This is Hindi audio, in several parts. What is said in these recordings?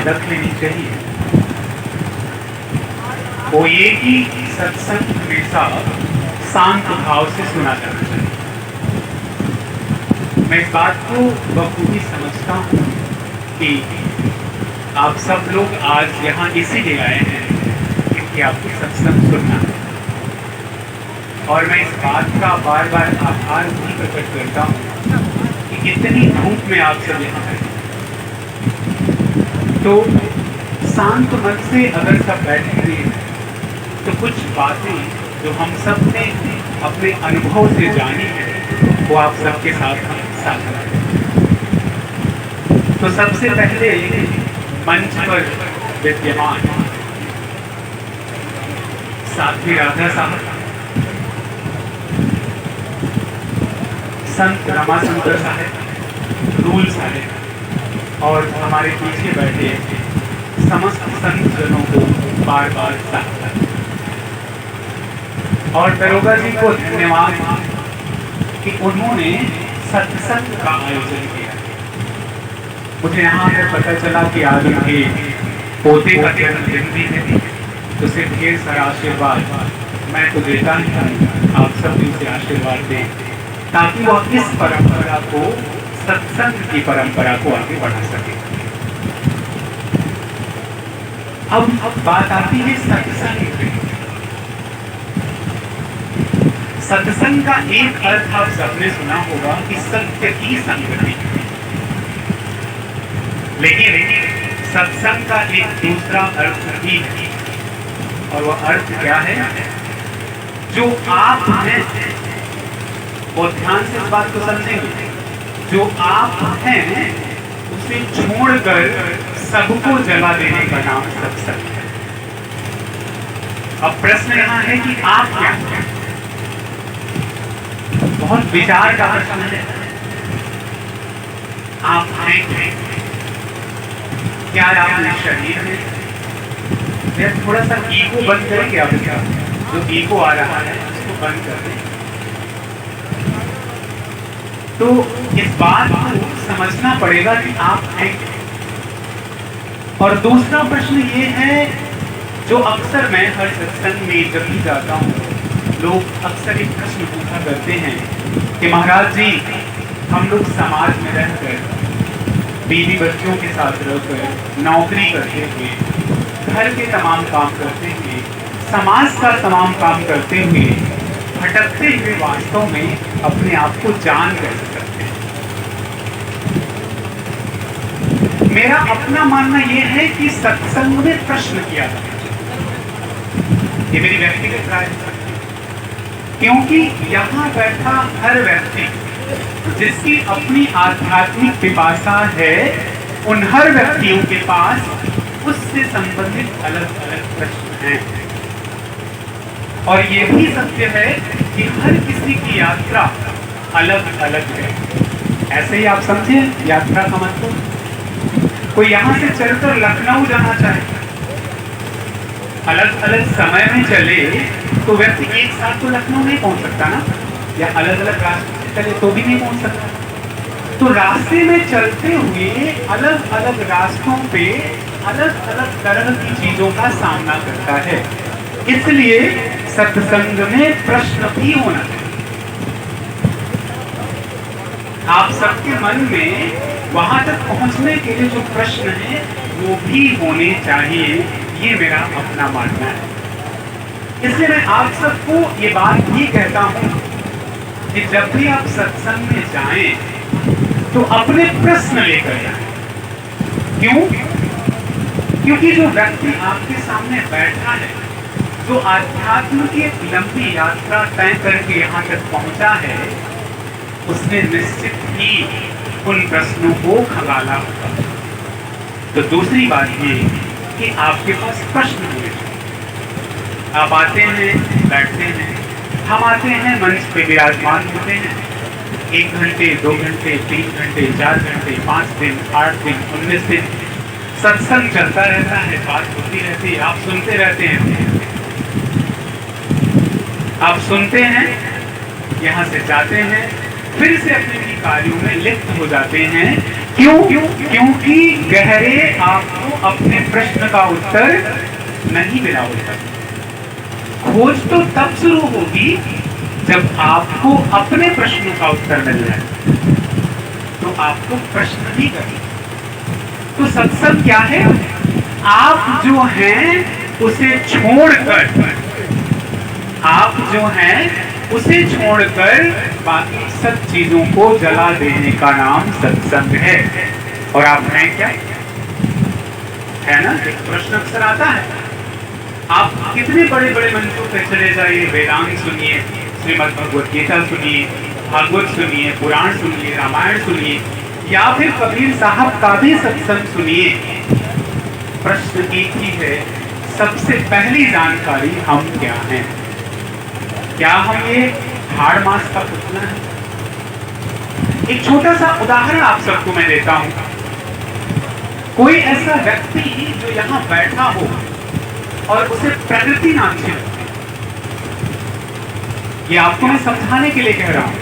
रख लेनी चाहिए वो ये कि सत्संग हमेशा शांत भाव से सुना जाना चाहिए। मैं इस बात को बखूबी समझता हूँ कि आप सब लोग आज यहाँ इसीलिए आए हैं क्योंकि आपको सत्संग सुनना है, और मैं इस बात का बार बार आभार भी प्रकट करता हूँ कि इतनी धूप में आप सब यहाँ आए। तो शांत मन से अगर सब बैठेंगे तो कुछ बातें जो हम सब ने अपने अनुभव से जानी है वो आप सबके साथ हम साझा करें। तो सबसे पहले मंच पर विद्यमान साध्वी राधा साहब, संत रमाशंकर साहब, रूल साहब और हमारे पीछे बैठे समस्त संत जनों को बार बार साथ और दरोगा जी को धन्यवाद कि उन्होंने सत्संग का आयोजन किया। मुझे यहाँ पर पता चला कि आज उनके पोते का जन्मदिन भी है, तो सिर्फ ढेर सारा आशीर्वाद मैं तो देता ही हूँ, आप सब भी उसे आशीर्वाद दें ताकि वो इस परंपरा को, सत्संग की परंपरा को आगे बढ़ा सके। अब बात आती है सत्संग की। सत्संग का एक अर्थ आप सबने सुना होगा कि सत्य की संगति, लेकिन सत्संग का एक दूसरा अर्थ भी है, और वह अर्थ क्या है? जो आप हैं वो ध्यान से इस बात को समझेंगे, जो आप हैं उसे छोड़कर सबको जला देने का नाम सत्संग है। अब प्रश्न यहाँ है कि आप क्या हैं? बहुत विचार का प्रश्न है। आप हैं क्या? आप शरीर में थोड़ा सा ईगो बंद करेंगे आप, क्या जो ईगो आ रहा है उसको बंद कर दें। तो इस बात को समझना पड़ेगा कि आप हैं। और दूसरा प्रश्न ये है जो अक्सर मैं हर सत्संग में जब भी जाता हूँ, लोग अक्सर एक प्रश्न पूछा करते हैं कि महाराज जी, हम लोग समाज में रहकर, बीवी बच्चों के साथ रहकर, नौकरी करते हुए, घर के तमाम काम करते हुए, समाज का तमाम काम करते हुए, भटकते हुए वास्तव में अपने आप को जान कैसे सकते हैं? मेरा अपना मानना यह है कि सत्संग में प्रश्न किया जाता है। ये मेरी व्यक्तिगत राय है, क्योंकि यहाँ बैठा हर व्यक्ति जिसकी अपनी आध्यात्मिक पिपासा है, उन हर व्यक्तियों के पास उससे संबंधित अलग अलग प्रश्न हैं। और ये भी सत्य है कि हर किसी की यात्रा अलग अलग है। ऐसे ही आप समझे यात्रा का मतलब, कोई यहाँ से चलकर लखनऊ जाना चाहे, अलग अलग समय में चले तो व्यक्ति एक साथ तो लखनऊ नहीं पहुंच सकता ना, या अलग अलग रास्ते से चले तो भी नहीं पहुंच सकता। तो रास्ते में चलते हुए अलग अलग रास्तों पे अलग अलग तरह की चीजों का सामना करता है। इसलिए सत्संग में प्रश्न भी होना चाहिए। आप सबके मन में वहां तक पहुंचने के लिए जो प्रश्न है वो भी होने चाहिए, ये मेरा अपना मानना है। इसलिए मैं आप सबको ये बात भी कहता हूं कि जब भी आप सत्संग में जाएं तो अपने प्रश्न लेकर जाएं। क्यों? क्योंकि जो व्यक्ति आपके सामने बैठा है, जो आध्यात्म की एक लंबी यात्रा तय करके यहाँ तक पहुंचा है, उसने निश्चित ही उन प्रश्नों को खंगाला होगा। तो दूसरी बात ये कि आपके पास प्रश्न होने चाहिए। आप आते हैं, बैठते हैं, हम आते हैं, मंच पे विराजमान होते हैं, 1 घंटे 2 घंटे 3 घंटे 4 घंटे 5 दिन 8 दिन 19 दिन सत्संग चलता रहता है, बात होती रहती है, आप सुनते रहते हैं, आप सुनते हैं, यहाँ से जाते हैं, फिर से अपने कार्यों में लिप्त हो जाते हैं, क्यों? क्योंकि गहरे आपको अपने प्रश्न का उत्तर नहीं मिला होता। खोज तो तब शुरू होगी जब आपको अपने प्रश्नों का उत्तर मिल जाए, तो आपको प्रश्न ही करें। तो सत्संग क्या है? आप जो हैं उसे छोड़कर, आप जो हैं उसे छोड़कर बाकी सब चीजों को जला देने का नाम सत्संग है। और आप हैं क्या? है ना? एक प्रश्न अक्सर आता है। आप कितने बड़े बड़े मंचों पे चले जाइए, वेदांत सुनिए, श्रीमद् भगवत गीता सुनिए, भागवत सुनिए, पुराण सुनिए, रामायण सुनिए, या फिर कबीर साहब का भी सत्संग सुनिए, प्रश्न एक ही है, सबसे पहली जानकारी हम क्या हैं? क्या हम ये हाड़ मास का पुतला है? एक छोटा सा उदाहरण आप सबको मैं देता हूं। कोई ऐसा व्यक्ति जो यहां बैठा हो और उसे प्रकृति नाम से, ये आपको मैं समझाने के लिए कह रहा हूं।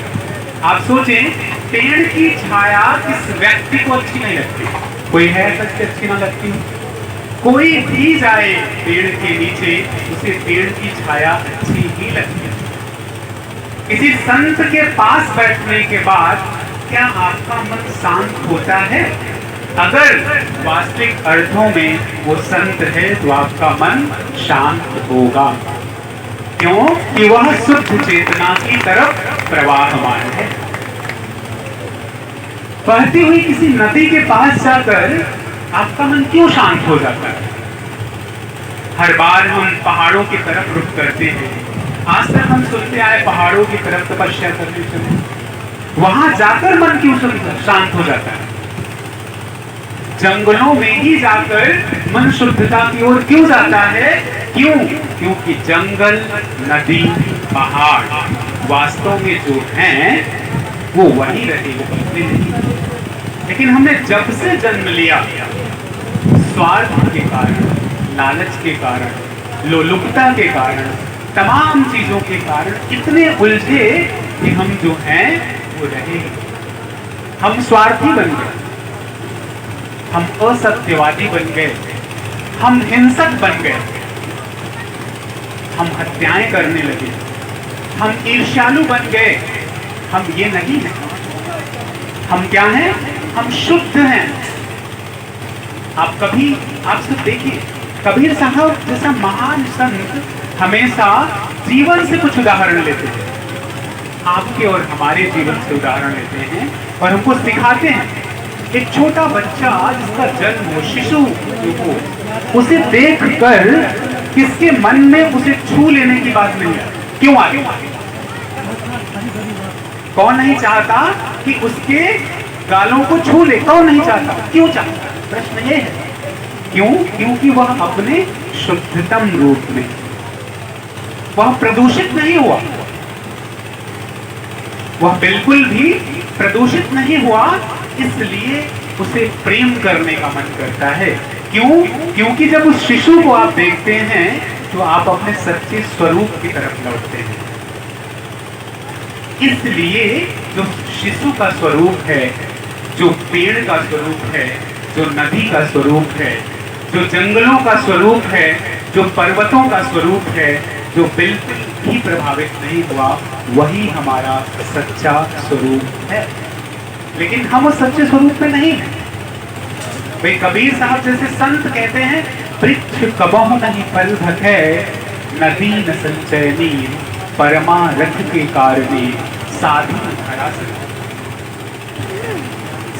आप सोचें, पेड़ की छाया किस व्यक्ति को अच्छी नहीं लगती? कोई है सच अच्छी ना लगती? कोई भी जाए पेड़ के नीचे, उसे पेड़ की छाया अच्छी ही लगती है। किसी संत के पास बैठने के बाद क्या आपका मन शांत होता है? अगर वास्तविक अर्थों में वो संत है तो आपका मन शांत होगा। क्यों? कि वह शुद्ध चेतना की तरफ प्रवाहमान है। बहती हुई किसी नदी के पास जाकर आपका मन क्यों शांत हो जाता है? हर बार हम पहाड़ों की तरफ रुख करते हैं। आज तक हम सुनते आए पहाड़ों की तरफ तपस्या करने चले, वहां जाकर मन क्यों शांत हो जाता है? जंगलों में ही जाकर मन शुद्धता की ओर क्यों जाता है? क्यों? क्योंकि जंगल, नदी, पहाड़ वास्तव में जो हैं वो वही रहे, वो बदले नहीं। लेकिन हमने जब से जन्म लिया, स्वार्थ के कारण, लालच के कारण, लोलुपता के कारण, तमाम चीजों के कारण इतने उलझे कि हम जो हैं वो रहे। हम स्वार्थी बन गए, हम असत्यवादी बन गए, हम हिंसक बन गए, हम हत्याएं करने लगे, हम ईर्ष्यालु बन गए। हम ये नहीं हैं। हम क्या हैं? हम शुद्ध हैं। आप सब देखिए, कबीर साहब जैसा महान संत हमेशा जीवन से कुछ उदाहरण लेते हैं। आपके और हमारे जीवन से उदाहरण लेते हैं और हमको सिखाते हैं। एक छोटा बच्चा जिसका जन्म हो, शिशु हो, उसे देखकर किसके मन में उसे छू लेने की बात नहीं है? क्यों आ रही? कौन नहीं चाहता कि उसके गालों को छू ले? कौन नहीं चाहता? क्यों चाहता? प्रश्न ये है। क्यों? क्योंकि वह अपने शुद्धतम रूप में, वह प्रदूषित नहीं हुआ, वह बिल्कुल भी प्रदूषित नहीं हुआ, इसलिए उसे प्रेम करने का मन करता है। क्यों? क्योंकि जब उस शिशु को आप देखते हैं तो आप अपने सच्चे स्वरूप की तरफ लौटते हैं। इसलिए जो शिशु का स्वरूप है, जो पेड़ का स्वरूप है, जो नदी का स्वरूप है, जो जंगलों का स्वरूप है, जो पर्वतों का स्वरूप है, जो बिल्कुल भी प्रभावित नहीं हुआ, वही हमारा सच्चा स्वरूप है। लेकिन हम उस सच्चे स्वरूप में नहीं हैं। वे कबीर साहब जैसे संत कहते हैं, वृक्ष कबहु नहीं फल धके, नदी न संचयनी, परमारथ के कारणे साधु धरा सके।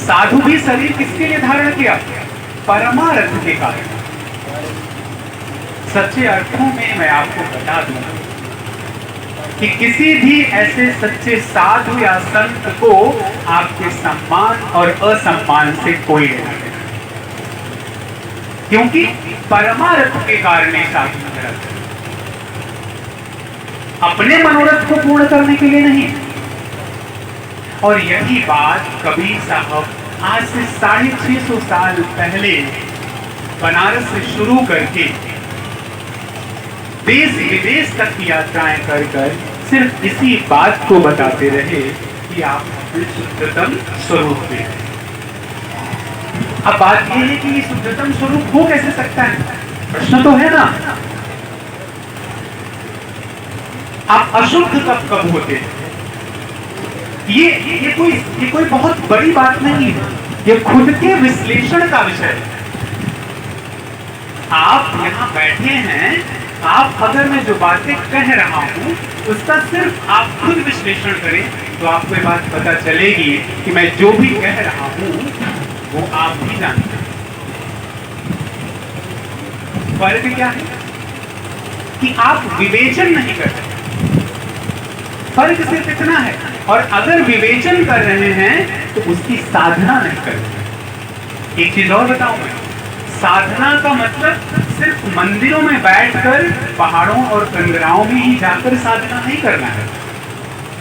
साधु भी शरीर किसके लिए धारण किया? परमारथ के कारण। सच्चे अर्थों में मैं आपको बता दूं कि किसी भी ऐसे सच्चे साधु या संत को आपके सम्मान और असम्मान से कोई लेना देना, क्योंकि परमारथ के कारण साधु धरा, अपने मनोरथ को पूर्ण करने के लिए नहीं। और यही बात कबीर साहब आज से 650 साल पहले बनारस से शुरू करके देश विदेश तक की यात्राएं कर कर सिर्फ इसी बात को बताते रहे कि आप शुद्धतम स्वरूप में हैं। अब बात यह है कि ये शुद्धतम स्वरूप हो कैसे सकता है, प्रश्न तो है ना। आप अशुद्ध कब होते हैं? ये कोई बहुत बड़ी बात नहीं है, ये खुद के विश्लेषण का विषय है। आप यहाँ बैठे हैं, आप अगर मैं जो बातें कह रहा हूं उसका सिर्फ आप खुद विश्लेषण करें तो आपको ये बात पता चलेगी कि मैं जो भी कह रहा हूं वो आप भी जानते हैं। फर्क क्या है कि आप विवेचन नहीं कर सकते, फर्क सिर्फ इतना है। और अगर विवेचन कर रहे हैं तो उसकी साधना नहीं कर रहे। एक चीज और बताऊं मैं, साधना का मतलब सिर्फ मंदिरों में बैठकर पहाड़ों और कंदराओं में ही जाकर साधना नहीं करना है।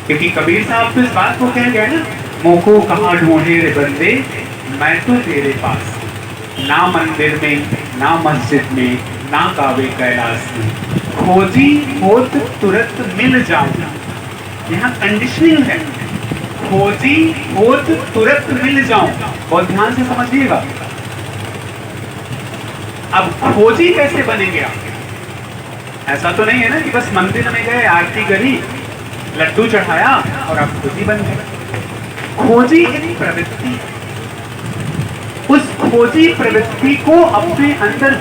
क्योंकि कबीर साहब तो इस बात को कह गए ना, मोको कहाँ ढूंढे रे बंदे, मैं तो तेरे पास, ना मंदिर में ना मस्जिद में ना काबे कैलाश में, खोजी होत तुरंत मिल जाऊं। यहाँ कंडीशनिंग है, खोजी होत तुरंत मिल जाऊं। बहुत ध्यान से समझिएगा। अब खोजी कैसे बनेंगे आप? ऐसा तो नहीं है ना कि बस मंदिर में गए, आरती करी, लड्डू चढ़ाया और आप खोजी बन गए। खोजी एक प्रवृत्ति, उस खोजी प्रवृत्ति को अपने अंदर